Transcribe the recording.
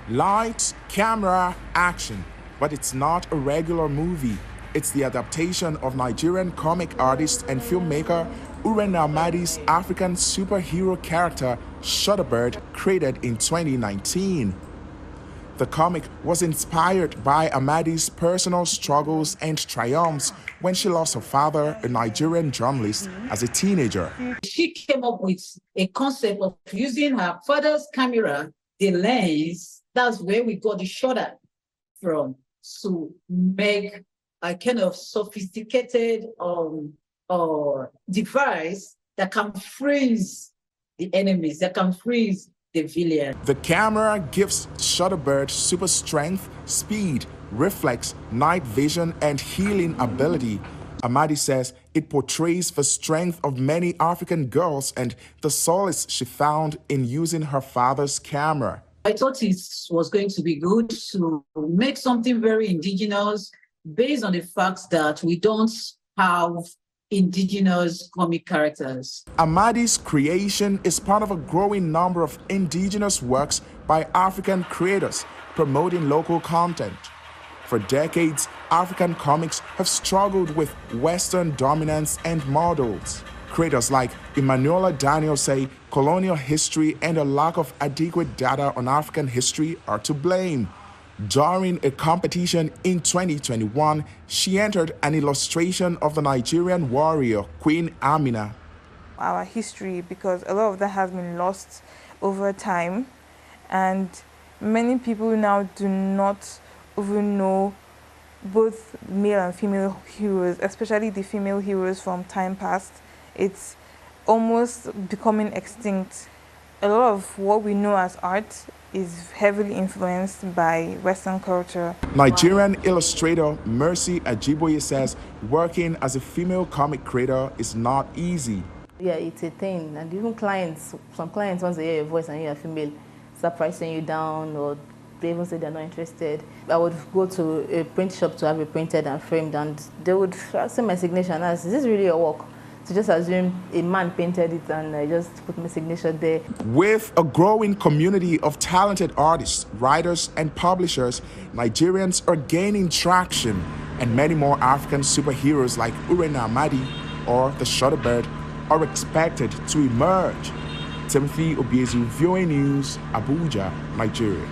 Lights, camera, action. But it's not a regular movie. It's the adaptation of Nigerian comic artist and filmmaker Uren Amadi's African superhero character Shutterbird, created in 2019. The comic was inspired by Amadi's personal struggles and triumphs when she lost her father, a Nigerian journalist, as a teenager. She came up with a concept of using her father's camera, the lens. That's where we got the shutter from, to make a kind of sophisticated device that can freeze the enemies, that can freeze the villain. The camera gives Shutterbird super strength, speed, reflex, night vision, and healing ability. Amadi says it portrays the strength of many African girls and the solace she found in using her father's camera. I thought it was going to be good to make something very indigenous based on the fact that we don't have indigenous comic characters. Amadi's creation is part of a growing number of indigenous works by African creators promoting local content. For decades, African comics have struggled with Western dominance and models. Creators like Emanuela Daniel say colonial history and a lack of adequate data on African history are to blame. During a competition in 2021, she entered an illustration of the Nigerian warrior Queen Amina. Our history, because a lot of that has been lost over time, and many people now do not even know both male and female heroes, especially the female heroes from time past. It's almost becoming extinct. A lot of what we know as art is heavily influenced by Western culture. Nigerian illustrator Mercy Ajiboye says working as a female comic creator is not easy. Yeah, it's a thing, and even clients, some clients, once they hear your voice and you're female, start pricing you down, or they even say they're not interested. I would go to a print shop to have it printed and framed, and they would ask my signature and ask, is this really your work? To just assume a man painted it and I just put my signature there. With a growing community of talented artists, writers, and publishers, Nigerians are gaining traction, and many more African superheroes like Uren Amadi or the Shutterbird are expected to emerge. Timothy Obiezu, VOA News, Abuja, Nigeria.